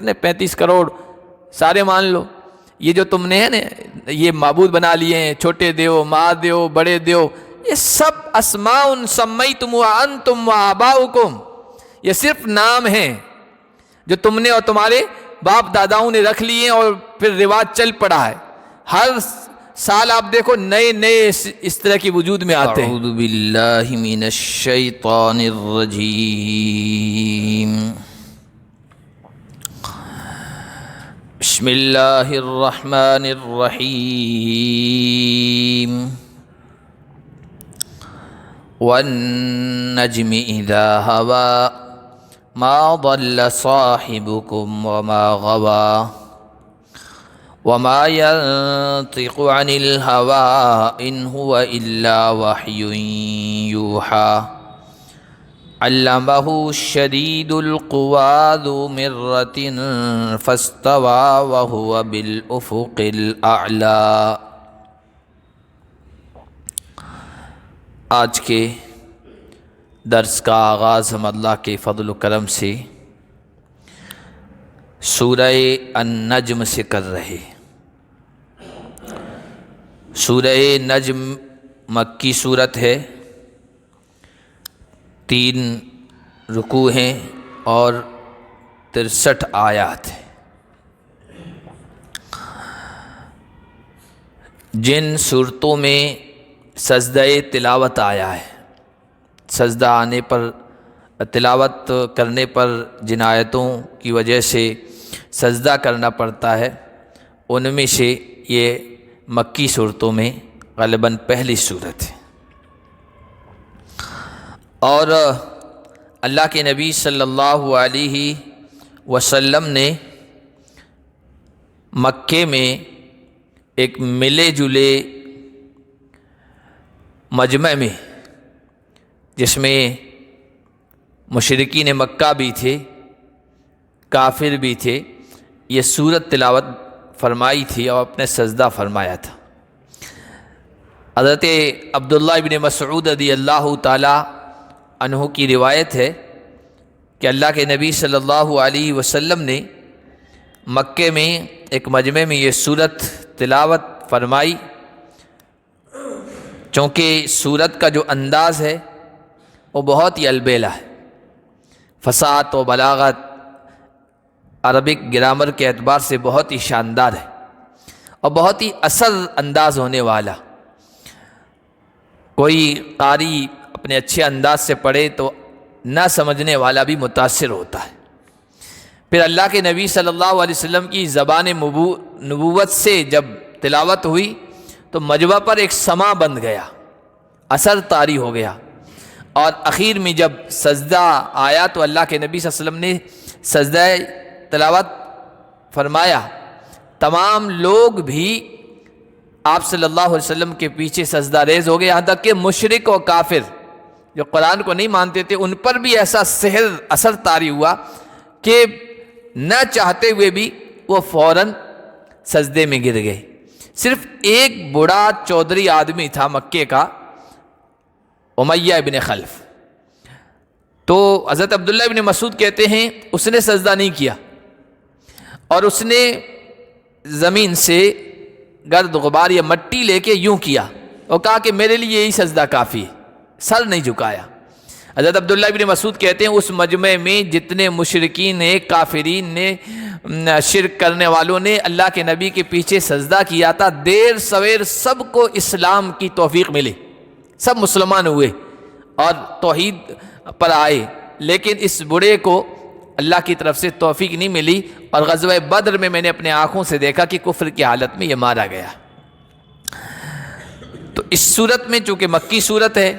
کتنے 35 کروڑ سارے مان لو، یہ جو تم نے ہے نا یہ معبود بنا لیے ہیں، چھوٹے دیو، ماں دیو، بڑے دیو، یہ سب اسماء سمیتموہا انتم وآباؤکم، یہ صرف نام ہیں جو تم نے اور تمہارے باپ داداؤں نے رکھ لیے اور پھر رواج چل پڑا ہے۔ ہر سال آپ دیکھو نئے نئے اس طرح کی وجود میں آتے ہیں۔ اعوذ باللہ من الشیطان الرجیم، بسم اللہ الرحمن الرحیم، والنجم اذا ہوا ما ضل صاحبكم وما غوى وما ينطق عن الهوى إن هو إلا وحي يوحى علمه شديد القوى ذو مرة فاستوى وهو بالأفق الأعلى۔ آج کے درس کا آغاز ہم اللہ کے فضل و کرم سے سورہ النجم سے کر رہے۔ سورہ نجم مکی صورت ہے، 3 رکوع ہیں اور 63 آیات ہیں۔ جن صورتوں میں سجدہ تلاوت آیا ہے، سجدہ آنے پر، تلاوت کرنے پر جن آیتوں کی وجہ سے سجدہ کرنا پڑتا ہے، ان میں سے یہ مکی صورتوں میں غالباً پہلی صورت ہے۔ اور اللہ کے نبی صلی اللہ علیہ وسلم نے مکے میں ایک ملے جلے مجمع میں، جس میں مشرکین مکہ بھی تھے، کافر بھی تھے، یہ سورت تلاوت فرمائی تھی اور اپنے سجدہ فرمایا تھا۔ حضرت عبداللہ ابن مسعود رضی اللہ تعالی عنہ کی روایت ہے کہ اللہ کے نبی صلی اللہ علیہ وسلم نے مکے میں ایک مجمع میں یہ سورت تلاوت فرمائی، چونکہ سورت کا جو انداز ہے وہ بہت ہی البیلا ہے، فصاحت و بلاغت، عربک گرامر کے اعتبار سے بہت ہی شاندار ہے اور بہت ہی اثر انداز ہونے والا۔ کوئی قاری اپنے اچھے انداز سے پڑھے تو نہ سمجھنے والا بھی متاثر ہوتا ہے۔ پھر اللہ کے نبی صلی اللہ علیہ وسلم کی زبان نبوت سے جب تلاوت ہوئی تو مجمع پر ایک سماع بن گیا، اثر طاری ہو گیا، اور اخیر میں جب سجدہ آیا تو اللہ کے نبی صلی اللہ علیہ وسلم نے سجدہ تلاوت فرمایا، تمام لوگ بھی آپ صلی اللہ علیہ وسلم کے پیچھے سجدہ ریز ہو گئے، یہاں تک کہ مشرک و کافر جو قرآن کو نہیں مانتے تھے ان پر بھی ایسا سحر اثر طاری ہوا کہ نہ چاہتے ہوئے بھی وہ فوراً سجدے میں گر گئے۔ صرف ایک بوڑھا چودھری آدمی تھا مکے کا، امیہ ابن خلف، تو حضرت عبداللہ ابن مسعود کہتے ہیں اس نے سجدہ نہیں کیا، اور اس نے زمین سے گرد غبار یا مٹی لے کے یوں کیا اور کہا کہ میرے لیے یہی سجدہ کافی ہے، سر نہیں جھکایا۔ حضرت عبداللہ ابن مسعود کہتے ہیں اس مجمع میں جتنے مشرکین نے، کافرین نے، شرک کرنے والوں نے اللہ کے نبی کے پیچھے سجدہ کیا تھا، دیر سویر سب کو اسلام کی توفیق ملی، سب مسلمان ہوئے اور توحید پر آئے، لیکن اس بوڑھے کو اللہ کی طرف سے توفیق نہیں ملی، اور غزوہ بدر میں میں نے اپنے آنکھوں سے دیکھا کہ کفر کی حالت میں یہ مارا گیا۔ تو اس صورت میں چونکہ مکی صورت ہے،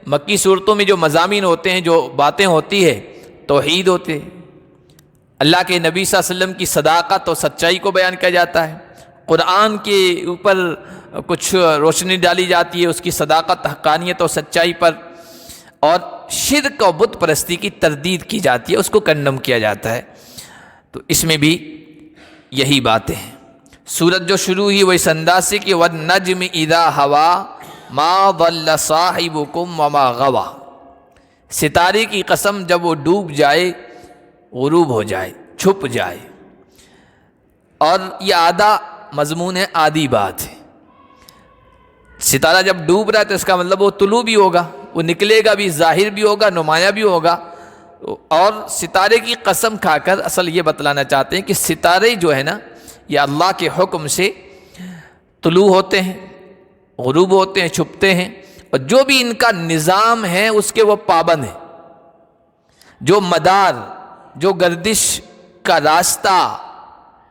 مکی صورتوں میں جو مضامین ہوتے ہیں، جو باتیں ہوتی ہے، توحید ہوتے ہیں، اللہ کے نبی صلی اللہ علیہ وسلم کی صداقت اور سچائی کو بیان کیا جاتا ہے، قرآن کے اوپر کچھ روشنی ڈالی جاتی ہے، اس کی صداقت، حقانیت اور سچائی پر، اور شرک و بت پرستی کی تردید کی جاتی ہے، اس کو کنڈم کیا جاتا ہے۔ تو اس میں بھی یہی باتیں ہیں۔ سورت جو شروع ہوئی وہ اس انداز سے کہ وَالنَّجْمِ إِذَا هَوَى مَا ضَلَّ صَاحِبُكُمْ وَمَا غَوَى، ستارے کی قسم جب وہ ڈوب جائے، غروب ہو جائے، چھپ جائے، اور یہ آدھا مضمون ہے، آدھی بات ہے۔ ستارہ جب ڈوب رہا ہے تو اس کا مطلب وہ طلوع بھی ہوگا، وہ نکلے گا بھی، ظاہر بھی ہوگا، نمایاں بھی ہوگا۔ اور ستارے کی قسم کھا کر اصل یہ بتلانا چاہتے ہیں کہ ستارے جو ہے نا یہ اللہ کے حکم سے طلوع ہوتے ہیں، غروب ہوتے ہیں، چھپتے ہیں، اور جو بھی ان کا نظام ہے اس کے وہ پابند ہیں۔ جو مدار، جو گردش کا راستہ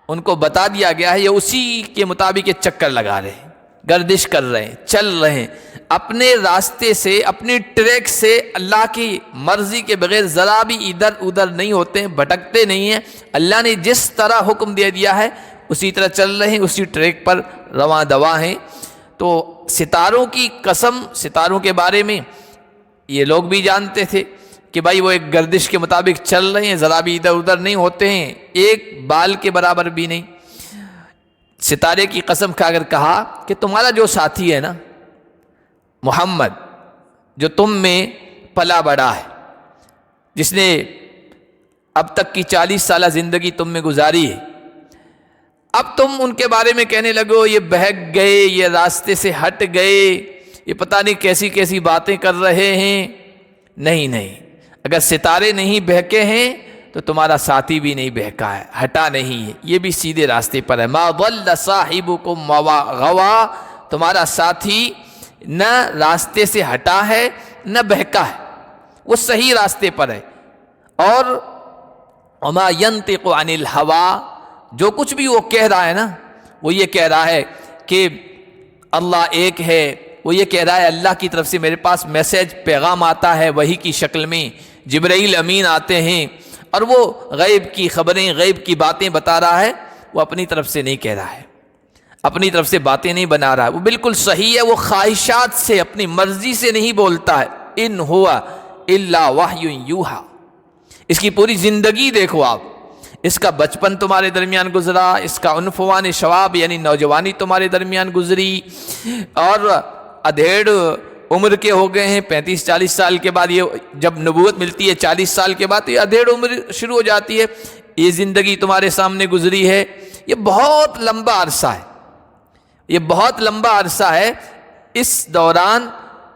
ان کو بتا دیا گیا ہے، یہ اسی کے مطابق یہ چکر لگا رہے ہیں، گردش کر رہے ہیں، چل رہے ہیں اپنے راستے سے، اپنی ٹریک سے، اللہ کی مرضی کے بغیر ذرا بھی ادھر ادھر نہیں ہوتے ہیں، بھٹکتے نہیں ہیں۔ اللہ نے جس طرح حکم دے دیا ہے اسی طرح چل رہے ہیں، اسی ٹریک پر رواں دواں ہیں۔ تو ستاروں کی قسم، ستاروں کے بارے میں یہ لوگ بھی جانتے تھے کہ بھائی وہ ایک گردش کے مطابق چل رہے ہیں، ذرا بھی ادھر ادھر نہیں ہوتے ہیں، ایک بال کے برابر بھی نہیں۔ ستارے کی قسم کھا کر کہا کہ تمہارا جو ساتھی ہے نا محمد، جو تم میں پلا بڑا ہے، جس نے اب تک کی 40 سالہ زندگی تم میں گزاری ہے، اب تم ان کے بارے میں کہنے لگو یہ بہک گئے، یہ راستے سے ہٹ گئے، یہ پتہ نہیں کیسی کیسی باتیں کر رہے ہیں۔ نہیں، اگر ستارے نہیں بہکے ہیں تو تمہارا ساتھی بھی نہیں بہکا ہے، ہٹا نہیں ہے، یہ بھی سیدھے راستے پر ہے۔ ما ضل صاحبکم وما غوا، تمہارا ساتھی نہ راستے سے ہٹا ہے نہ بہکا ہے، وہ صحیح راستے پر ہے۔ اور وما ينطق عن الہوا، جو کچھ بھی وہ کہہ رہا ہے نا، وہ یہ کہہ رہا ہے کہ اللہ ایک ہے، وہ یہ کہہ رہا ہے اللہ کی طرف سے میرے پاس میسج، پیغام آتا ہے وحی کی شکل میں، جبرائیل امین آتے ہیں اور وہ غیب کی خبریں، غیب کی باتیں بتا رہا ہے، وہ اپنی طرف سے نہیں کہہ رہا ہے، اپنی طرف سے باتیں نہیں بنا رہا ہے، وہ بالکل صحیح ہے، وہ خواہشات سے، اپنی مرضی سے نہیں بولتا ہے۔ ان ہوا الا وحی یوحی، اس کی پوری زندگی دیکھو آپ، اس کا بچپن تمہارے درمیان گزرا، اس کا عنفوان شباب یعنی نوجوانی تمہارے درمیان گزری، اور ادھیڑ عمر کے ہو گئے ہیں، 35-40 سال کے بعد، یہ جب نبوت ملتی ہے 40 سال کے بعد، یہ ادھیڑ عمر شروع ہو جاتی ہے، یہ زندگی تمہارے سامنے گزری ہے۔ یہ بہت لمبا عرصہ ہے، یہ بہت لمبا عرصہ ہے۔ اس دوران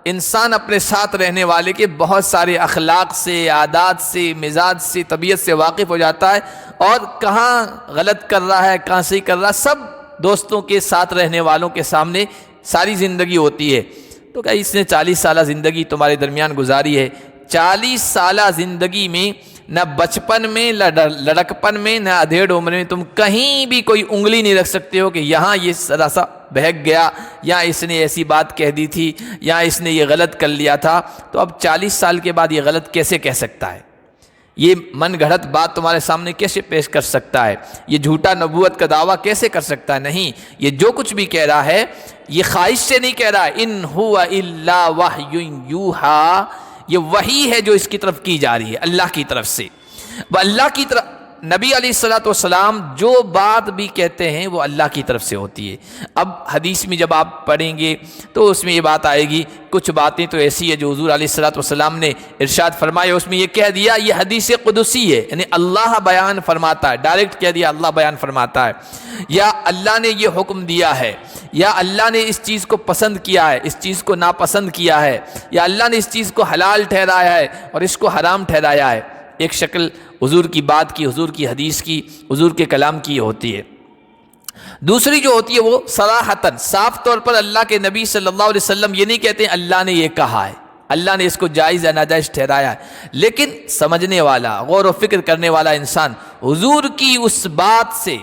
انسان اپنے ساتھ رہنے والے کے بہت سارے اخلاق سے، عادات سے، مزاج سے، طبیعت سے واقف ہو جاتا ہے، اور کہاں غلط کر رہا ہے، کہاں صحیح کر رہا ہے، سب دوستوں کے ساتھ رہنے والوں کے سامنے ساری زندگی ہوتی ہے۔ تو کہ اس نے 40 سالہ زندگی تمہارے درمیان گزاری ہے، 40 سالہ زندگی میں نہ بچپن میں، لڑکپن میں، نہ ادھیڑ عمر میں تم کہیں بھی کوئی انگلی نہیں رکھ سکتے ہو کہ یہاں یہ ذرا سا بہک گیا، یا اس نے ایسی بات کہہ دی تھی، یا اس نے یہ غلط کر لیا تھا۔ تو اب 40 سال کے بعد یہ غلط کیسے کہہ سکتا ہے؟ یہ من گھڑت بات تمہارے سامنے کیسے پیش کر سکتا ہے؟ یہ جھوٹا نبوت کا دعویٰ کیسے کر سکتا ہے؟ نہیں، یہ جو کچھ بھی کہہ رہا ہے یہ خواہش سے نہیں کہہ رہا، ان ہوا الا وحی یوحی، یہ وحی ہے جو اس کی طرف کی جا رہی ہے اللہ کی طرف سے۔ وہ اللہ کی طرف، نبی علیہ الصلوۃ والسلام جو بات بھی کہتے ہیں وہ اللہ کی طرف سے ہوتی ہے۔ اب حدیث میں جب آپ پڑھیں گے تو اس میں یہ بات آئے گی، کچھ باتیں تو ایسی ہے جو حضور علیہ الصلوۃ والسلام نے ارشاد فرمائے، اس میں یہ کہہ دیا یہ حدیث قدسی ہے، یعنی اللہ بیان فرماتا ہے، ڈائریکٹ کہہ دیا اللہ بیان فرماتا ہے، یا اللہ نے یہ حکم دیا ہے، یا اللہ نے اس چیز کو پسند کیا ہے، اس چیز کو ناپسند کیا ہے، یا اللہ نے اس چیز کو حلال ٹھہرایا ہے اور اس کو حرام ٹھہرایا ہے۔ ایک شکل حضور کی بات کی، حضور کی حدیث کی، حضور کے کلام کی ہوتی ہے۔ دوسری جو ہوتی ہے وہ صراحتاً، صاف طور پر اللہ کے نبی صلی اللہ علیہ وسلم یہ نہیں کہتے ہیں اللہ نے یہ کہا ہے، اللہ نے اس کو جائز یا ناجائز ٹھہرایا ہے، لیکن سمجھنے والا، غور و فکر کرنے والا انسان حضور کی اس بات سے،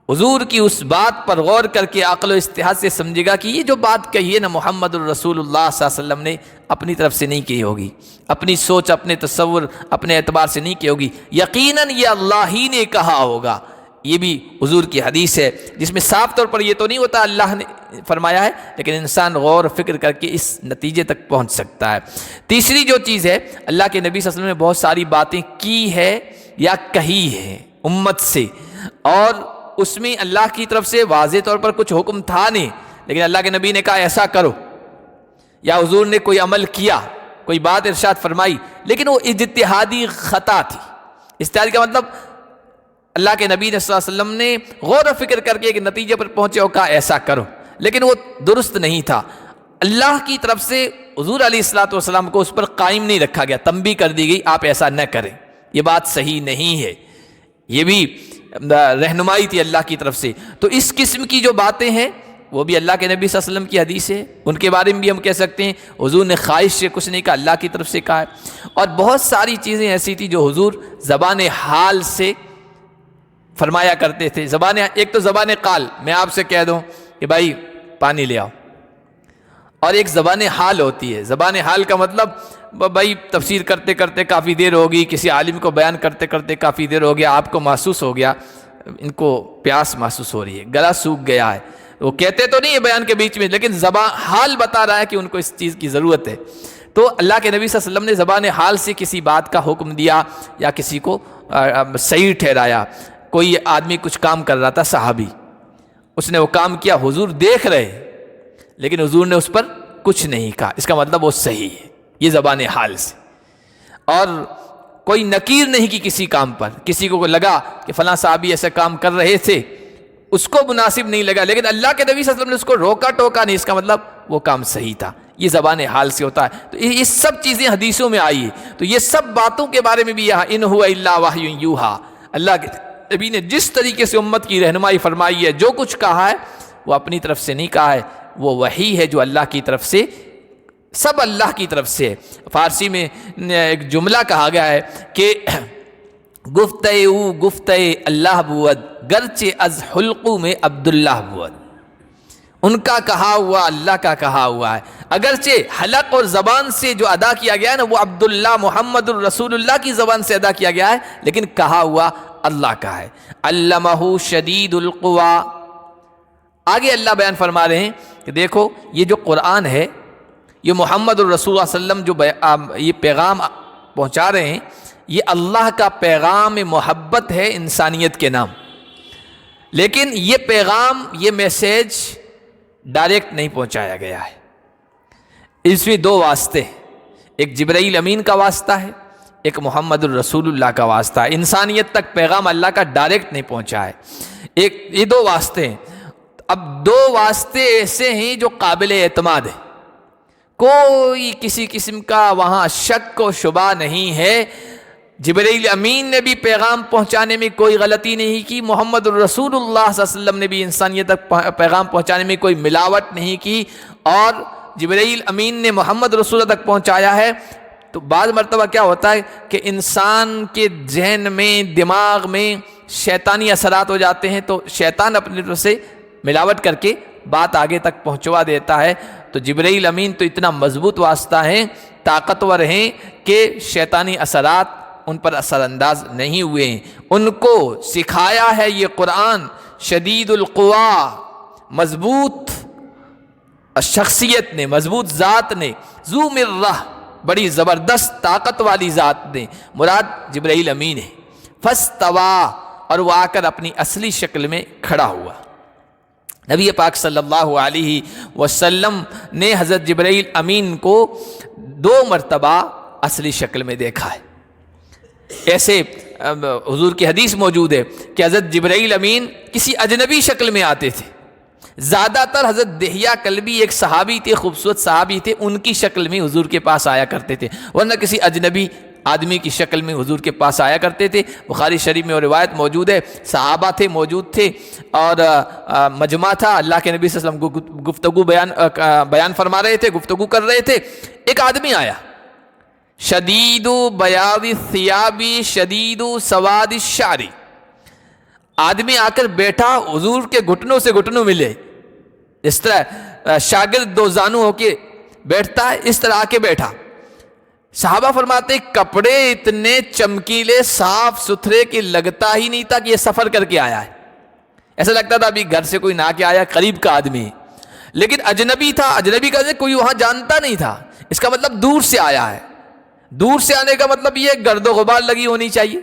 حضور کی اس بات پر غور کر کے عقل و استحاض سے سمجھے گا کہ یہ جو بات کہی ہے نا محمد الرسول اللہ صلی اللہ علیہ وسلم نے اپنی طرف سے نہیں کی ہوگی، اپنی سوچ، اپنے تصور، اپنے اعتبار سے نہیں کی ہوگی، یقیناً یہ اللہ ہی نے کہا ہوگا۔ یہ بھی حضور کی حدیث ہے جس میں صاف طور پر یہ تو نہیں ہوتا اللہ نے فرمایا ہے، لیکن انسان غور و فکر کر کے اس نتیجے تک پہنچ سکتا ہے۔ تیسری جو چیز ہے، اللہ کے نبی صلی اللہ علیہ وسلم نے بہت ساری باتیں کی ہے یا کہی ہے امت سے، اور اس میں اللہ کی طرف سے واضح طور پر کچھ حکم تھا نہیں، لیکن اللہ کے نبی نے کہا ایسا کرو، یا حضور نے کوئی عمل کیا، کوئی بات ارشاد فرمائی، لیکن وہ اجتہادی خطا تھی۔ اجتہاد کا مطلب اللہ کے نبی صلی اللہ علیہ وسلم نے غور و فکر کر کے ایک نتیجے پر پہنچے اور کہا ایسا کرو، لیکن وہ درست نہیں تھا۔ اللہ کی طرف سے حضور علیہ الصلوۃ والسلام کو اس پر قائم نہیں رکھا گیا، تنبیہ کر دی گئی آپ ایسا نہ کریں، یہ بات صحیح نہیں ہے۔ یہ بھی رہنمائی تھی اللہ کی طرف سے۔ تو اس قسم کی جو باتیں ہیں وہ بھی اللہ کے نبی صلی اللہ علیہ وسلم کی حدیث ہے، ان کے بارے میں بھی ہم کہہ سکتے ہیں حضور نے خواہش سے کچھ نہیں کہا، اللہ کی طرف سے کہا ہے۔ اور بہت ساری چیزیں ایسی تھی جو حضور زبان حال سے فرمایا کرتے تھے۔ ایک تو زبان قال، میں آپ سے کہہ دوں کہ بھائی پانی لے آؤ، اور ایک زبان حال ہوتی ہے۔ زبان حال کا مطلب بھائی تفسیر کرتے کرتے کافی دیر ہوگی، کسی عالم کو بیان کرتے کرتے کافی دیر ہو گیا، آپ کو محسوس ہو گیا ان کو پیاس محسوس ہو رہی ہے، گلا سوکھ گیا ہے، وہ کہتے تو نہیں ہے بیان کے بیچ میں، لیکن زبان حال بتا رہا ہے کہ ان کو اس چیز کی ضرورت ہے۔ تو اللہ کے نبی صلی اللہ علیہ وسلم نے زبان حال سے کسی بات کا حکم دیا یا کسی کو صحیح ٹھہرایا۔ کوئی آدمی کچھ کام کر رہا تھا، صحابی، اس نے وہ کام کیا، حضور دیکھ رہے لیکن حضور نے اس پر کچھ نہیں کہا، اس کا مطلب وہ صحیح ہے، یہ زبان حال سے۔ اور کوئی نکیر نہیں کی کسی کام پر، کسی کو لگا کہ فلاں صحابی ایسے کام کر رہے تھے، اس کو مناسب نہیں لگا، لیکن اللہ کے نبی صلی اللہ علیہ وسلم نے اس کو روکا ٹوکا نہیں، اس کا مطلب وہ کام صحیح تھا، یہ زبان حال سے ہوتا ہے۔ تو یہ سب چیزیں حدیثوں میں آئی ہیں، تو یہ سب باتوں کے بارے میں بھی یہاں ان ہوا الا وحی یوحا، اللہ کے نبی نے جس طریقے سے امت کی رہنمائی فرمائی ہے، جو کچھ کہا ہے وہ اپنی طرف سے نہیں کہا ہے، وہ وحی ہے جو اللہ کی طرف سے، سب اللہ کی طرف سے۔ فارسی میں ایک جملہ کہا گیا ہے کہ گفتے او گفتے اللہ بود گرچہ از حلقو میں عبداللہ بود، ان کا کہا ہوا اللہ کا کہا ہوا ہے، اگرچہ حلق اور زبان سے جو ادا کیا گیا ہے نا وہ عبداللہ محمد الرسول اللہ کی زبان سے ادا کیا گیا ہے، لیکن کہا ہوا اللہ کا ہے۔ علمہ شدید القوا، آگے اللہ بیان فرما رہے ہیں کہ دیکھو یہ جو قرآن ہے، یہ محمد الرسول صلی اللہ علیہ وسلم جو یہ پیغام پہنچا رہے ہیں، یہ اللہ کا پیغام محبت ہے انسانیت کے نام، لیکن یہ پیغام، یہ میسیج ڈائریکٹ نہیں پہنچایا گیا ہے، اس میں دو واسطے، ایک جبرائیل امین کا واسطہ ہے، ایک محمد الرسول اللہ کا واسطہ ہے۔ انسانیت تک پیغام اللہ کا ڈائریکٹ نہیں پہنچا ہے، یہ دو واسطے ہیں۔ اب دو واسطے ایسے ہیں جو قابل اعتماد ہیں، کوئی کسی قسم کا وہاں شک و شبہ نہیں ہے۔ جبرائیل امین نے بھی پیغام پہنچانے میں کوئی غلطی نہیں کی، محمد الرسول اللہ صلی اللہ علیہ وسلم نے بھی انسانیت تک پیغام پہنچانے میں کوئی ملاوٹ نہیں کی، اور جبرائیل امین نے محمد رسول اللہ تک پہنچایا ہے۔ تو بعض مرتبہ کیا ہوتا ہے کہ انسان کے ذہن میں، دماغ میں شیطانی اثرات ہو جاتے ہیں، تو شیطان اپنی طرف سے ملاوٹ کر کے بات آگے تک پہنچوا دیتا ہے۔ تو جبرائیل امین تو اتنا مضبوط واسطہ ہیں، طاقتور ہیں کہ شیطانی اثرات ان پر اثر انداز نہیں ہوئے ہیں۔ ان کو سکھایا ہے یہ قرآن شدید القوا، مضبوط شخصیت نے، مضبوط ذات نے، ذو مرہ، بڑی زبردست طاقت والی ذات نے، مراد جبرائیل امین ہے۔ فاستوا، اور وہ آ کر اپنی اصلی شکل میں کھڑا ہوا۔ نبی پاک صلی اللہ علیہ وسلم نے حضرت جبرائیل امین کو 2 مرتبہ اصلی شکل میں دیکھا ہے۔ ایسے حضور کی حدیث موجود ہے کہ حضرت جبرائیل امین کسی اجنبی شکل میں آتے تھے، زیادہ تر حضرت دحیہ کلبی ایک صحابی تھے، خوبصورت صحابی تھے، ان کی شکل میں حضور کے پاس آیا کرتے تھے، ورنہ کسی اجنبی آدمی کی شکل میں حضور کے پاس آیا کرتے تھے۔ بخاری شریف میں وہ روایت موجود ہے، صحابہ تھے، موجود تھے، اور مجمع تھا، اللہ کے نبی صلی اللہ علیہ وسلم گفتگو بیان فرما رہے تھے، گفتگو کر رہے تھے۔ ایک آدمی آیا، شدید بیاض الثیاب شدید سواد الشعر، آدمی آ کر بیٹھا، حضور کے گھٹنوں سے گھٹنوں ملے، اس طرح شاگرد 2 زانو ہو کے بیٹھتا ہے، اس طرح آ کے بیٹھا۔ صحابہ فرماتے ہیں کپڑے اتنے چمکیلے صاف ستھرے کہ لگتا ہی نہیں تھا کہ یہ سفر کر کے آیا ہے، ایسا لگتا تھا ابھی گھر سے کوئی نہ کے آیا، قریب کا آدمی ہے، لیکن اجنبی تھا۔ اجنبی کا کوئی وہاں جانتا نہیں تھا، اس کا مطلب دور سے آیا ہے۔ دور سے آنے کا مطلب یہ گرد و غبار لگی ہونی چاہیے،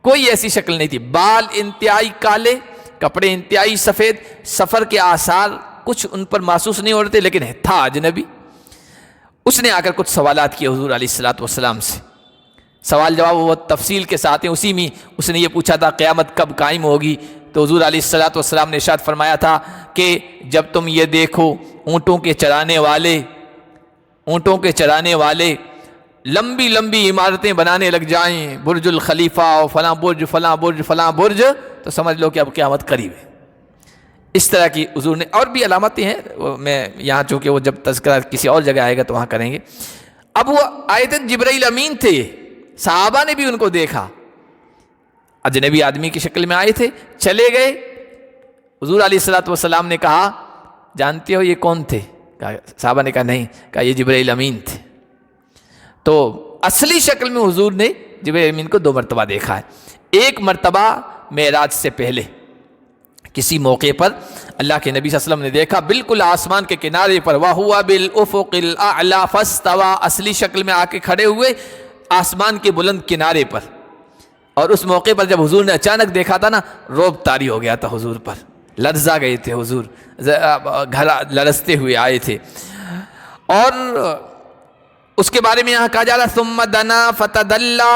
کوئی ایسی شکل نہیں تھی، بال انتہائی کالے، کپڑے انتہائی سفید، سفر کے آثار کچھ ان پر محسوس نہیں ہو رہے تھے، لیکن تھا اجنبی۔ اس نے آ کر کچھ سوالات کیے حضور علیہ الصلوۃ والسلام سے۔ سوال جواب وہ تفصیل کے ساتھ ہیں. اسی میں اس نے یہ پوچھا تھا قیامت کب قائم ہوگی، تو حضور علیہ الصلوۃ والسلام نے ارشاد فرمایا تھا کہ جب تم یہ دیکھو اونٹوں کے چرانے والے لمبی لمبی عمارتیں بنانے لگ جائیں، برج الخلیفہ اور فلاں برج فلاں برج فلاں برج، تو سمجھ لو کہ اب قیامت قریب ہے. اس طرح کی حضور نے اور بھی علامتیں ہیں، میں یہاں چونکہ وہ جب تذکرہ کسی اور جگہ آئے گا تو وہاں کریں گے. اب وہ آئے تھے جبرائیل امین تھے، صحابہ نے بھی ان کو دیکھا، اجنبی آدمی کی شکل میں آئے تھے، چلے گئے. حضور علیہ الصلوۃ والسلام نے کہا جانتے ہو یہ کون تھے؟ صحابہ نے کہا نہیں. کہا یہ جبرائیل امین تھے. تو اصلی شکل میں حضور نے جبرائیل امین کو 2 مرتبہ دیکھا ہے. ایک مرتبہ معراج سے پہلے کسی موقع پر اللہ کے نبی صلی اللہ علیہ وسلم نے دیکھا بالکل آسمان کے کنارے پر، وَهُوَ بِالْأُفُقِ الْأَعْلَى فَاسْتَوَى، اصلی شکل میں آ کے کھڑے ہوئے آسمان کے بلند کنارے پر. اور اس موقع پر جب حضور نے اچانک دیکھا تھا نا، رعب طاری ہو گیا تھا حضور پر، لرزا گئے تھے حضور، گھر لرزتے ہوئے آئے تھے. اور اس کے بارے میں یہاں کہا جا رہا ثم دنا فتدلّا،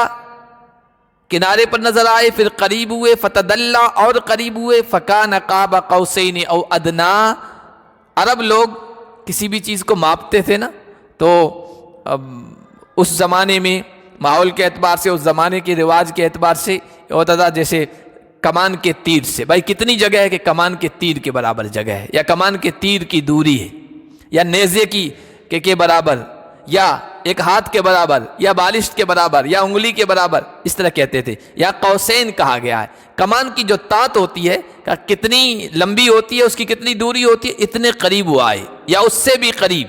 کنارے پر نظر آئے، پھر قریب ہوئے، فتدلّا اور قریب ہوئے، فکان قاب قوسین او ادنا. عرب لوگ کسی بھی چیز کو ماپتے تھے نا، تو اس زمانے میں ماحول کے اعتبار سے، اس زمانے کے رواج کے اعتبار سے ہوتا تھا جیسے کمان کے تیر سے، بھائی کتنی جگہ ہے کہ کمان کے تیر کے برابر جگہ ہے، یا کمان کے تیر کی دوری ہے، یا نیزے کی کے برابر، یا ایک ہاتھ کے برابر، یا بالشت کے برابر، یا انگلی کے برابر، اس طرح کہتے تھے. یا قوسین کہا گیا ہے. کمان کی جو تات ہوتی ہے کتنی لمبی ہوتی ہے، اس کی کتنی دوری ہوتی ہے، اتنے قریب وہ آئے یا اس سے بھی قریب.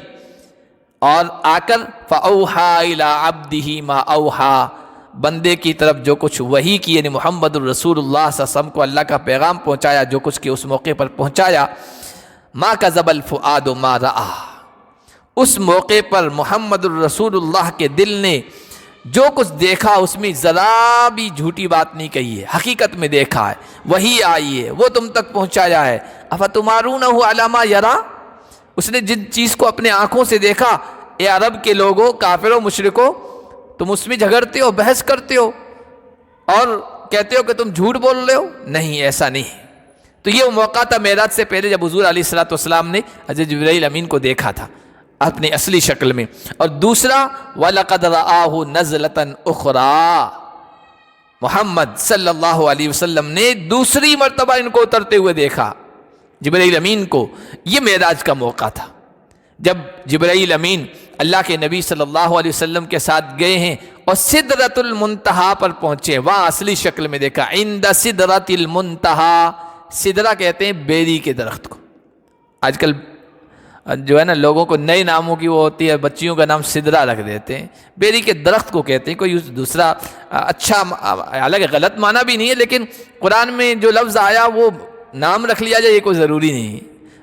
اور آ کر فَأَوْحَا إِلَىٰ عَبْدِهِ مَا أَوْحَا، بندے کی طرف جو کچھ وحی کی، یعنی محمد الرسول اللہ صلی اللہ علیہ وسلم کو اللہ کا پیغام پہنچایا، جو کچھ کہ اس موقع پر پہنچایا. مَا كَذَبَ الْفُؤَادُ مَا رَأَىٰ، اس موقع پر محمد الرسول اللہ کے دل نے جو کچھ دیکھا اس میں ذرا بھی جھوٹی بات نہیں کہی ہے، حقیقت میں دیکھا ہے، وحی آئی ہے، وہ تم تک پہنچایا ہے. أَفَتُمَارُونَهُ عَلَىٰ مَا يَرَىٰ، اس نے جن چیز کو اپنے آنکھوں سے دیکھا، اے عرب کے لوگوں، کافروں، مشرکوں، تم اس میں جھگڑتے ہو، بحث کرتے ہو اور کہتے ہو کہ تم جھوٹ بول رہے ہو. نہیں، ایسا نہیں ہے. تو یہ وہ موقع تھا معراج سے پہلے جب حضور علیہ الصلوۃ والسلام نے حضرت جبرائیل امین کو دیکھا تھا اپنی اصلی شکل میں. اور دوسرا وَلَقَدْ رَآهُ نَزْلَةً أُخْرَىٰ، محمد صلی اللہ علیہ وسلم نے دوسری مرتبہ ان کو اترتے ہوئے دیکھا، جبرائیل امین کو. یہ معراج کا موقع تھا جب جبرائیل امین اللہ کے نبی صلی اللہ علیہ وسلم کے ساتھ گئے ہیں اور سدرۃ المنتہا پر پہنچے، وہاں اصلی شکل میں دیکھا. عند سدرۃ المنتہا، سدرہ کہتے ہیں بیری کے درخت کو. آج کل جو ہے نا لوگوں کو نئے ناموں کی وہ ہوتی ہے، بچیوں کا نام سدرہ رکھ دیتے ہیں، بیری کے درخت کو کہتے ہیں. کوئی دوسرا اچھا، حالانکہ غلط معنی بھی نہیں ہے، لیکن قرآن میں جو لفظ آیا وہ نام رکھ لیا جائے، یہ کوئی ضروری نہیں ہے.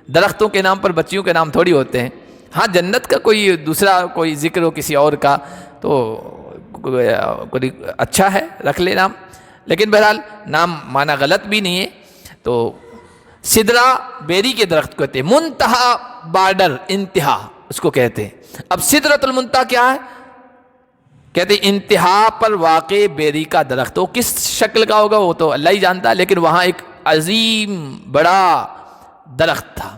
درختوں کے نام پر بچیوں کے نام تھوڑی ہوتے ہیں. ہاں جنت کا کوئی دوسرا کوئی ذکر ہو کسی اور کا تو کوئی اچھا ہے، رکھ لے نام، لیکن بہرحال نام معنی غلط بھی نہیں ہے. تو سدرہ بیری کے درخت کو کہتے ہیں. منتہا بارڈر، انتہا اس کو کہتے ہیں. اب سدرۃ المنتہا کیا ہے؟ کہتے ہیں انتہا پر واقع بیری کا درخت. وہ کس شکل کا ہوگا وہ تو اللہ ہی جانتا ہے، لیکن وہاں ایک عظیم بڑا درخت تھا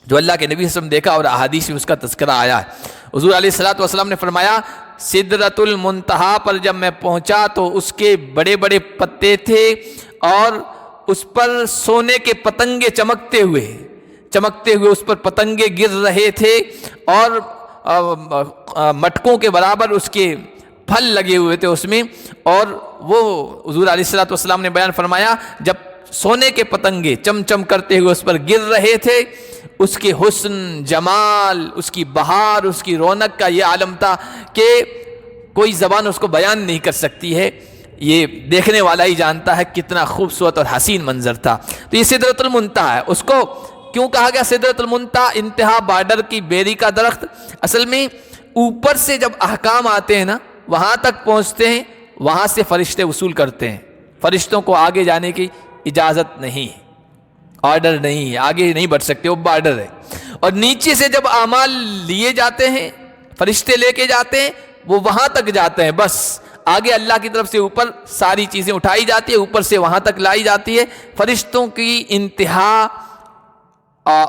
جو اللہ کے نبی صلی اللہ علیہ وسلم دیکھا، اور احادیث میں اس کا تذکرہ آیا ہے. حضور علیہ الصلوۃ والسلام نے فرمایا سدرۃ المنتہا پر جب میں پہنچا تو اس کے بڑے بڑے پتے تھے اور اس پر سونے کے پتنگے چمکتے ہوئے اس پر پتنگے گر رہے تھے، اور مٹکوں کے برابر اس کے پھل لگے ہوئے تھے اس میں. اور وہ حضور علیہ الصلوۃ والسلام نے بیان فرمایا جب سونے کے پتنگے چم چم کرتے ہوئے اس پر گر رہے تھے، اس کے حسن، جمال، اس کی بہار، اس کی رونق کا یہ عالم تھا کہ کوئی زبان اس کو بیان نہیں کر سکتی ہے. یہ دیکھنے والا ہی جانتا ہے کتنا خوبصورت اور حسین منظر تھا. تو یہ سدرۃ المنتہا ہے. اس کو کیوں کہا گیا سدرۃ المنتہا؟ انتہا بارڈر کی بیری کا درخت. اصل میں اوپر سے جب احکام آتے ہیں نا وہاں تک پہنچتے ہیں، وہاں سے فرشتے وصول کرتے ہیں. فرشتوں کو آگے جانے کی اجازت نہیں، آرڈر نہیں، آگے نہیں بڑھ سکتے، وہ بارڈر ہے. اور نیچے سے جب اعمال لیے جاتے ہیں، فرشتے لے کے جاتے ہیں، وہ وہاں تک جاتے ہیں. بس آگے اللہ کی طرف سے اوپر ساری چیزیں اٹھائی جاتی ہے، اوپر سے وہاں تک لائی جاتی ہے، فرشتوں کی انتہا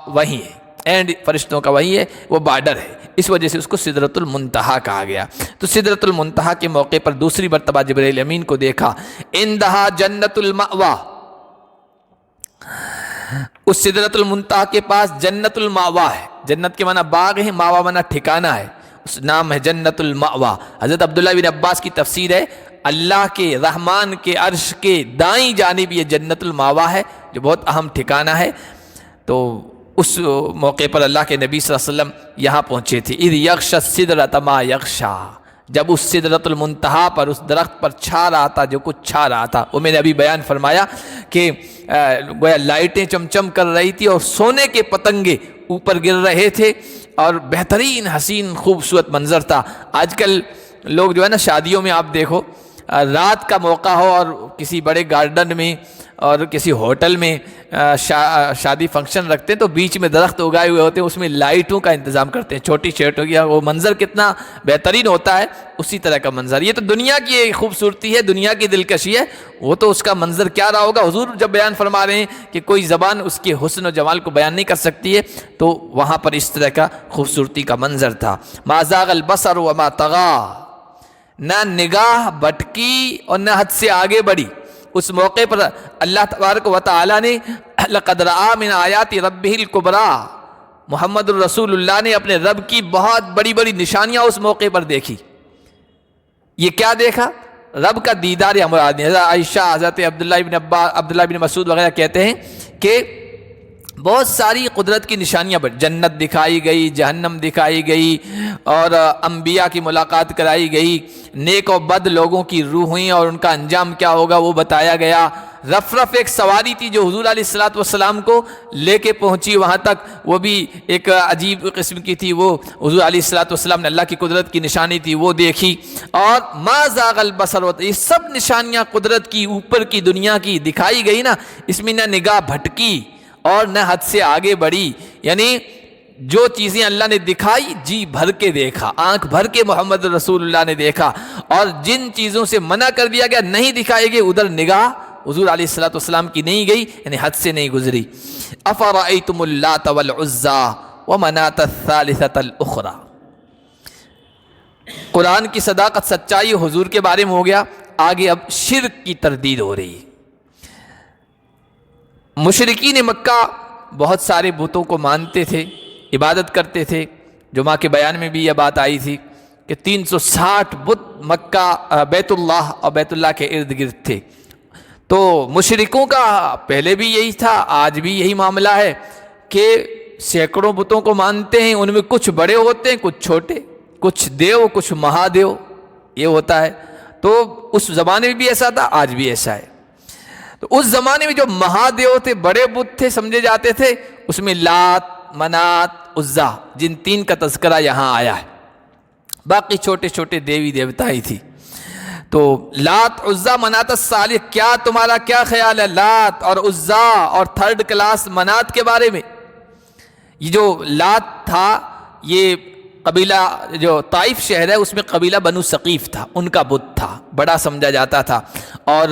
وہی ہے، اینڈ فرشتوں کا وہی ہے، وہ بارڈر ہے، اس وجہ سے اس کو سدرۃ المنتہا کہا گیا۔ تو سدرۃ المنتہا کے موقع پر دوسری مرتبہ جبرائیل امین کو دیکھا، عندہا جنت المأویٰ، اس سدرۃ المنتہا کے پاس جنت المأویٰ ہے، جنت کے معنی باغ ہے، مأویٰ معنی ٹھکانہ ہے، اس نام ہے جنت المأویٰ۔ حضرت عبداللہ بن عباس کی تفسیر ہے، اللہ کے رحمان کے عرش کے دائیں جانب یہ جنت المأویٰ ہے جو بہت اہم ٹھکانہ ہے۔ تو اس موقع پر اللہ کے نبی صلی اللہ علیہ وسلم یہاں پہنچے تھے، اذ یغشی السدرۃ ما یغشی، جب اس سدرۃ المنتہا پر، اس درخت پر چھا رہا تھا جو کچھ چھا رہا تھا۔ وہ میں نے ابھی بیان فرمایا کہ گویا لائٹیں چمچم کر رہی تھی اور سونے کے پتنگے اوپر گر رہے تھے اور بہترین حسین خوبصورت منظر تھا۔ آج کل لوگ جو ہے نا شادیوں میں آپ دیکھو، رات کا موقع ہو اور کسی بڑے گارڈن میں اور کسی ہوٹل میں شادی فنکشن رکھتے ہیں تو بیچ میں درخت اگائے ہوئے ہوتے ہیں، اس میں لائٹوں کا انتظام کرتے ہیں، چھوٹی چھوٹی، وہ منظر کتنا بہترین ہوتا ہے، اسی طرح کا منظر۔ یہ تو دنیا کی ایک خوبصورتی ہے، دنیا کی دلکشی ہے، وہ تو اس کا منظر کیا رہا ہوگا۔ حضور جب بیان فرما رہے ہیں کہ کوئی زبان اس کے حسن و جمال کو بیان نہیں کر سکتی ہے، تو وہاں پر اس طرح کا خوبصورتی کا منظر تھا۔ ما زاغ البصر وما طغی، نہ نگاہ بھٹکی اور نہ حد سے آگے بڑھی۔ اس موقع پر اللہ تبارک و تعالی نے لقد رأى من آیات ربہ الکبریٰ، محمد الرسول اللہ نے اپنے رب کی بہت بڑی بڑی نشانیاں اس موقع پر دیکھی۔ یہ کیا دیکھا؟ رب کا دیدار مراد نہیں۔ حضرت عائشہ، حضرت عبداللہ بن عباس، عبداللہ بن مسعود وغیرہ کہتے ہیں کہ بہت ساری قدرت کی نشانیاں، جنت دکھائی گئی، جہنم دکھائی گئی، اور انبیاء کی ملاقات کرائی گئی، نیک و بد لوگوں کی روحیں اور ان کا انجام کیا ہوگا وہ بتایا گیا۔ رف رف ایک سواری تھی جو حضور علیہ الصلوۃ والسلام کو لے کے پہنچی وہاں تک، وہ بھی ایک عجیب قسم کی تھی، وہ حضور علیہ الصلوۃ والسلام نے اللہ کی قدرت کی نشانی تھی، وہ دیکھی۔ اور ما زاغ البصر، یہ سب نشانیاں قدرت کی، اوپر کی دنیا کی دکھائی گئی نا، اس میں نہ نگاہ بھٹکی اور نہ حد سے آگے بڑھی، یعنی جو چیزیں اللہ نے دکھائی جی بھر کے دیکھا، آنکھ بھر کے محمد رسول اللہ نے دیکھا، اور جن چیزوں سے منع کر دیا گیا نہیں دکھائے گئے ادھر نگاہ حضور علیہ الصلوۃ والسلام کی نہیں گئی، یعنی حد سے نہیں گزری۔ افرأیتم اللات والعزی ومناۃ الثالثۃ الاخری، قرآن کی صداقت سچائی حضور کے بارے میں ہو گیا، آگے اب شرک کی تردید ہو رہی ہے۔ مشرکین مکہ بہت سارے بتوں کو مانتے تھے، عبادت کرتے تھے۔ جمعہ کے بیان میں بھی یہ بات آئی تھی کہ 360 بت مکہ، بیت اللہ اور بیت اللہ کے ارد گرد تھے۔ تو مشرکوں کا پہلے بھی یہی تھا، آج بھی یہی معاملہ ہے کہ سینکڑوں بتوں کو مانتے ہیں، ان میں کچھ بڑے ہوتے ہیں، کچھ چھوٹے، کچھ دیو کچھ مہادیو، یہ ہوتا ہے۔ تو اس زمانے میں بھی ایسا تھا، آج بھی ایسا ہے۔ تو اس زمانے میں جو مہادیو تھے، بڑے بت تھے سمجھے جاتے تھے، اس میں لات، منات، عزا، جن تین کا تذکرہ یہاں آیا ہے، باقی چھوٹے چھوٹے دیوی دیوتا ہی تھی۔ تو لات، عزا، منات الثالث، کیا تمہارا کیا خیال ہے لات اور عزا اور تھرڈ کلاس منات کے بارے میں؟ یہ جو لات تھا، یہ قبیلہ جو طائف شہر ہے اس میں قبیلہ بنو ثقیف تھا، ان کا بت تھا، بڑا سمجھا جاتا تھا۔ اور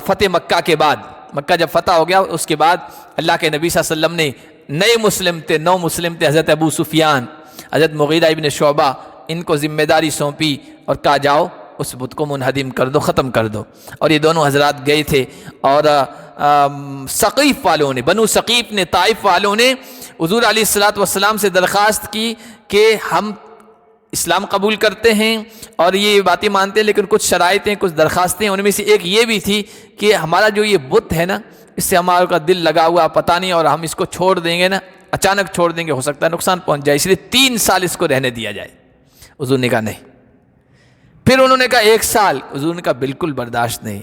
فتح مکہ کے بعد، مکہ جب فتح ہو گیا اس کے بعد اللہ کے نبی صلی اللہ علیہ وسلم نے نئے مسلم تھے، نو مسلم تھے، حضرت ابو سفیان، حضرت مغیرہ ابن شعبہ، ان کو ذمہ داری سونپی اور کہا جاؤ اس بت کو منہدم کر دو، ختم کر دو۔ اور یہ دونوں حضرات گئے تھے، اور ثقیف والوں نے، بنو ثقیف نے، طائف والوں نے حضور علیہ الصلوۃ والسلام سے درخواست کی کہ ہم اسلام قبول کرتے ہیں اور یہ باتیں مانتے ہیں، لیکن کچھ شرائطیں، کچھ درخواستیں، ان میں سے ایک یہ بھی تھی کہ ہمارا جو یہ بت ہے نا، اس سے ہمارا کا دل لگا ہوا پتہ نہیں، اور ہم اس کو چھوڑ دیں گے نا، اچانک چھوڑ دیں گے ہو سکتا ہے نقصان پہنچ جائے، اس لیے 3 سال اس کو رہنے دیا جائے۔ حضور نے کہا نہیں۔ پھر انہوں نے کہا 1 سال، حضور نے کہا بالکل برداشت نہیں۔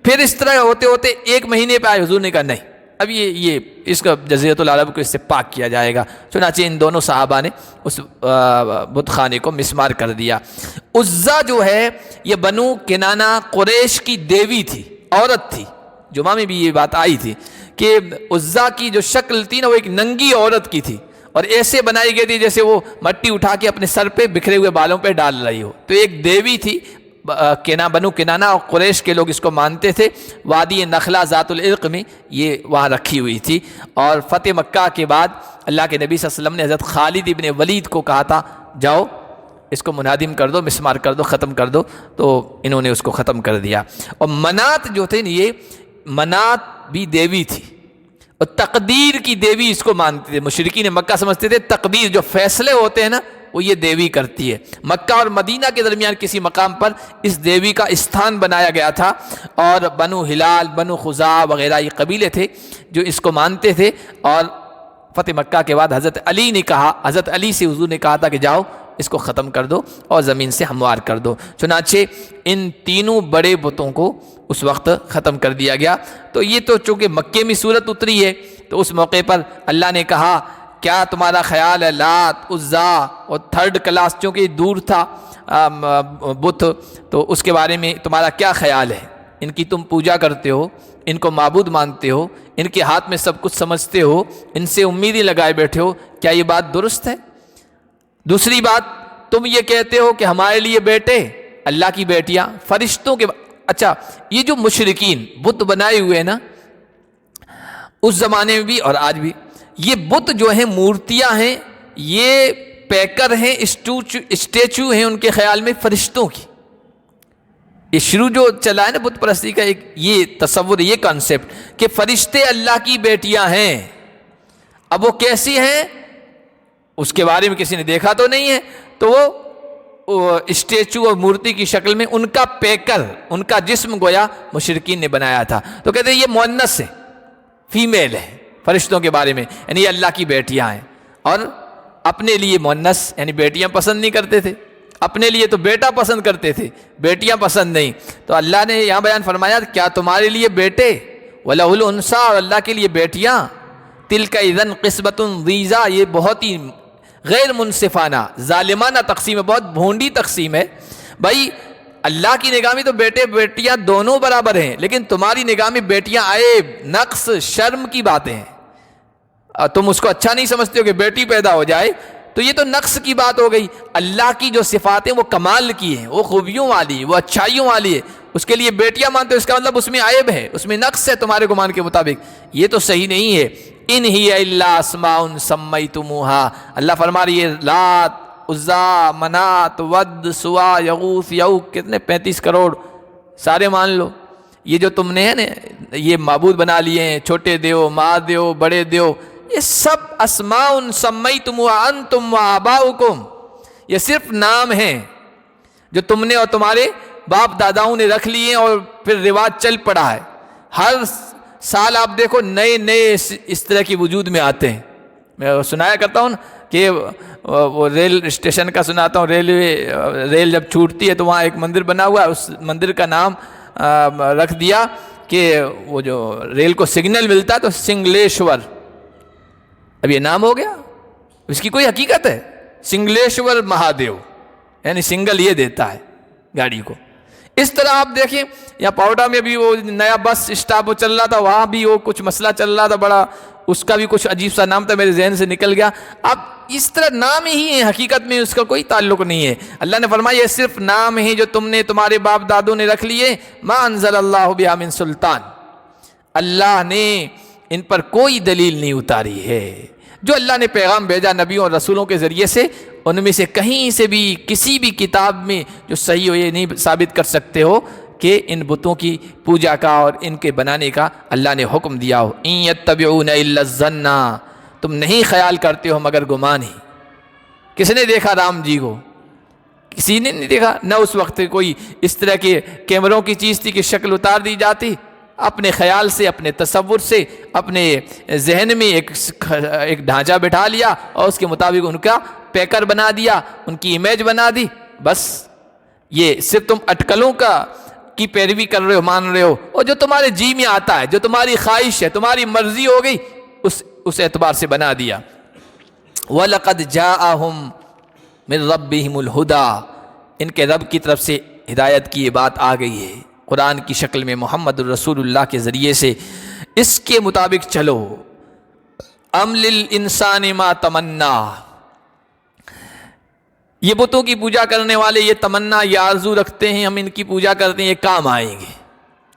پھر اس طرح ہوتے ہوتے 1 مہینے پہ آئے، حضور نے کہا نہیں، اب یہ اس کا جزیرۃ العرب کو اس سے پاک کیا جائے گا۔ چنانچہ ان دونوں صحابہ نے اس بت خانے کو مسمار کر دیا۔ عزا جو ہے یہ بنو کنانہ قریش کی دیوی تھی، عورت تھی، جمعہ میں بھی یہ بات آئی تھی کہ عزا کی جو شکل تھی نا وہ ایک ننگی عورت کی تھی، اور ایسے بنائی گئی تھی جیسے وہ مٹی اٹھا کے اپنے سر پہ بکھرے ہوئے بالوں پہ ڈال رہی ہو۔ تو ایک دیوی تھی، بنو کنانہ اور قریش کے لوگ اس کو مانتے تھے. وادی نخلا ذات العرق میں یہ وہاں رکھی ہوئی تھی. اور فتح مکہ کے بعد اللہ کے نبی صلی اللہ علیہ وسلم نے حضرت خالد ابن ولید کو کہا تھا جاؤ اس کو منہدم کر دو، مسمار کر دو، ختم کر دو. تو انہوں نے اس کو ختم کر دیا. اور منات جو تھے یہ منات بھی دیوی تھی اور تقدیر کی دیوی اس کو مانتے تھے. مشرکین مکہ سمجھتے تھے تقدیر جو فیصلے ہوتے ہیں نا وہ یہ دیوی کرتی ہے. مکہ اور مدینہ کے درمیان کسی مقام پر اس دیوی کا استھان بنایا گیا تھا. اور بنو ہلال، بنو خزاع وغیرہ یہ قبیلے تھے جو اس کو مانتے تھے. اور فتح مکہ کے بعد حضرت علی سے حضور نے کہا تھا کہ جاؤ اس کو ختم کر دو اور زمین سے ہموار کر دو. چنانچہ ان تینوں بڑے بتوں کو اس وقت ختم کر دیا گیا. تو یہ تو چونکہ مکے میں صورت اتری ہے تو اس موقع پر اللہ نے کہا کیا تمہارا خیال ہے لات، عزا اور تھرڈ کلاس چونکہ دور تھا بت، تو اس کے بارے میں تمہارا کیا خیال ہے؟ ان کی تم پوجا کرتے ہو، ان کو معبود مانتے ہو، ان کے ہاتھ میں سب کچھ سمجھتے ہو، ان سے امیدیں لگائے بیٹھے ہو، کیا یہ بات درست ہے؟ دوسری بات تم یہ کہتے ہو کہ ہمارے لیے بیٹے، اللہ کی بیٹیاں، فرشتوں کے اچھا یہ جو مشرکین بت بنائے ہوئے ہیں نا اس زمانے میں بھی اور آج بھی، یہ بت جو ہیں مورتیاں ہیں، یہ پیکر ہیں، اسٹیچو ہیں ان کے خیال میں فرشتوں کی. یہ شروع جو چلا ہے نا بت پرستی کا ایک یہ تصور، یہ کانسیپٹ کہ فرشتے اللہ کی بیٹیاں ہیں. اب وہ کیسی ہیں اس کے بارے میں کسی نے دیکھا تو نہیں ہے، تو وہ اسٹیچو اور مورتی کی شکل میں ان کا پیکر، ان کا جسم گویا مشرکین نے بنایا تھا. تو کہتے ہیں یہ مؤنث ہے، فیمیل ہے فرشتوں کے بارے میں، یعنی یہ اللہ کی بیٹیاں ہیں. اور اپنے لیے مؤنث یعنی بیٹیاں پسند نہیں کرتے تھے، اپنے لیے تو بیٹا پسند کرتے تھے، بیٹیاں پسند نہیں. تو اللہ نے یہاں بیان فرمایا کیا تمہارے لیے بیٹے، وَلَهُ الْأُنْثَىٰ، اور اللہ کے لیے بیٹیاں. تِلْكَ إِذًا قِسْمَةٌ ضِیزَىٰ، یہ بہت ہی غیر منصفانہ ظالمانہ تقسیم ہے، بہت بھونڈی تقسیم ہے. بھائی اللہ کی نگاہ میں تو بیٹے بیٹیاں دونوں برابر ہیں، لیکن تمہاری نگاہ میں بیٹیاں عیب، نقص، شرم کی باتیں ہیں. تم اس کو اچھا نہیں سمجھتے ہو کہ بیٹی پیدا ہو جائے، تو یہ تو نقص کی بات ہو گئی. اللہ کی جو صفات ہیں وہ کمال کی ہیں، وہ خوبیوں والی، وہ اچھائیوں والی ہے. اس کے لیے بیٹیاں مانتے ہو، اس کا مطلب اس میں عیب ہے، اس میں نقص ہے تمہارے گمان کے مطابق. یہ تو صحیح نہیں ہے. ان ہی الا اسماء سمیتموها، اللہ فرما رہی ہے لات، عزا، منات، ود، سوا، یغوث، یعوق، کتنے 35 کروڑ سارے مان لو. یہ جو تم نے ہے نا یہ معبود بنا لیے ہیں، چھوٹے دیو، ماں دیو، بڑے دیو، یہ سب اسماء سمیتموها انتم وآباؤکم، یہ صرف نام ہیں جو تم نے اور تمہارے باپ داداؤں نے رکھ لیے اور پھر رواج چل پڑا ہے. ہر سال آپ دیکھو نئے نئے اس طرح کی وجود میں آتے ہیں. میں سنایا کرتا ہوں کہ وہ ریل اسٹیشن کا سناتا ہوں، ریل جب چھوٹتی ہے تو وہاں ایک مندر بنا ہوا ہے، اس مندر کا نام رکھ دیا کہ وہ جو ریل کو سگنل ملتا ہے تو سنگلیشور. اب یہ نام ہو گیا، اس کی کوئی حقیقت ہے؟ سنگلیشور مہادیو، یعنی سنگل یہ دیتا ہے گاڑی کو. اس طرح آپ دیکھیں یا پاوڈا میں بھی وہ نیا بس اسٹاپ چل رہا تھا، وہاں بھی وہ کچھ مسئلہ چل رہا تھا بڑا، اس کا بھی کچھ عجیب سا نام تھا، میرے ذہن سے نکل گیا. اب اس طرح نام ہی ہے، حقیقت میں اس کا کوئی تعلق نہیں ہے. اللہ نے فرمایا یہ صرف نام ہی جو تم نے تمہارے باپ دادوں نے رکھ لیے. ما انزل اللہ بہا من سلطان، اللہ نے ان پر کوئی دلیل نہیں اتاری ہے. جو اللہ نے پیغام بھیجا نبیوں اور رسولوں کے ذریعے سے، ان میں سے کہیں سے بھی کسی بھی کتاب میں جو صحیح ہو یہ نہیں ثابت کر سکتے ہو کہ ان بتوں کی پوجا کا اور ان کے بنانے کا اللہ نے حکم دیا ہو. ان یتبعون الا الظن، تم نہیں خیال کرتے ہو مگر گمان ہی. کس نے دیکھا رام جی کو؟ کسی نے نہیں دیکھا. نہ اس وقت کوئی اس طرح کے کیمروں کی چیز تھی کہ شکل اتار دی جاتی. اپنے خیال سے، اپنے تصور سے، اپنے ذہن میں ایک ڈھانچہ بٹھا لیا اور اس کے مطابق ان کا پیکر بنا دیا، ان کی امیج بنا دی. بس یہ صرف تم اٹکلوں کی پیروی کر رہے ہو، مان رہے ہو، اور جو تمہارے جی میں آتا ہے، جو تمہاری خواہش ہے، تمہاری مرضی ہو گئی، اس اعتبار سے بنا دیا. وَلَقَدْ جَاءَهُمْ مِنْ رَبِّهِمُ الْهُدَىٰ، ان کے رب کی طرف سے ہدایت کی یہ بات آ گئی ہے قرآن کی شکل میں محمد الرسول اللہ کے ذریعے سے. اس کے مطابق چلو. ام للانسان ما تمنا، یہ بتوں کی پوجا کرنے والے یہ تمنا یہ آرزو رکھتے ہیں ہم ان کی پوجا کرتے ہیں یہ کام آئیں گے،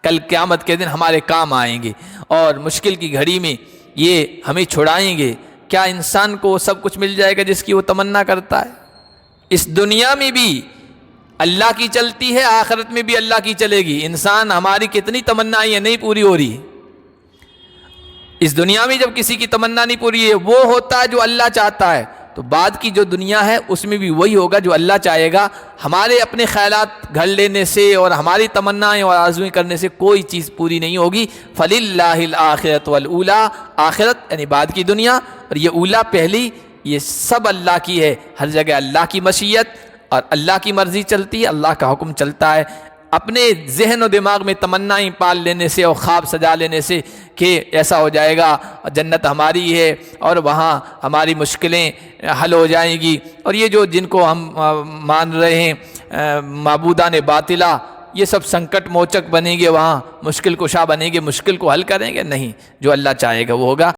کل قیامت کے دن ہمارے کام آئیں گے اور مشکل کی گھڑی میں یہ ہمیں چھڑائیں گے۔ کیا انسان کو سب کچھ مل جائے گا جس کی وہ تمنا کرتا ہے؟ اس دنیا میں بھی اللہ کی چلتی ہے، آخرت میں بھی اللہ کی چلے گی۔ انسان ہماری کتنی تمنائیں نہیں پوری ہو رہی، اس دنیا میں جب کسی کی تمنا نہیں پوری ہے وہ ہوتا ہے جو اللہ چاہتا ہے، تو بعد کی جو دنیا ہے اس میں بھی وہی ہوگا جو اللہ چاہے گا۔ ہمارے اپنے خیالات گھڑ لینے سے اور ہماری تمنائیں اور آرزوئیں کرنے سے کوئی چیز پوری نہیں ہوگی۔ فَلِلَّهِ الْآخِرَةُ وَالْأُولَىٰ، آخرت یعنی بعد کی دنیا اور یہ اولا پہلی، یہ سب اللہ کی ہے۔ ہر جگہ اللہ کی مشیت اور اللہ کی مرضی چلتی ہے، اللہ کا حکم چلتا ہے۔ اپنے ذہن و دماغ میں تمنائیں پال لینے سے اور خواب سجا لینے سے کہ ایسا ہو جائے گا، جنت ہماری ہے اور وہاں ہماری مشکلیں حل ہو جائیں گی، اور یہ جو جن کو ہم مان رہے ہیں معبودان باطلہ، یہ سب سنکٹ موچک بنیں گے، وہاں مشکل کشا بنیں گے، مشکل کو حل کریں گے، نہیں، جو اللہ چاہے گا وہ ہوگا۔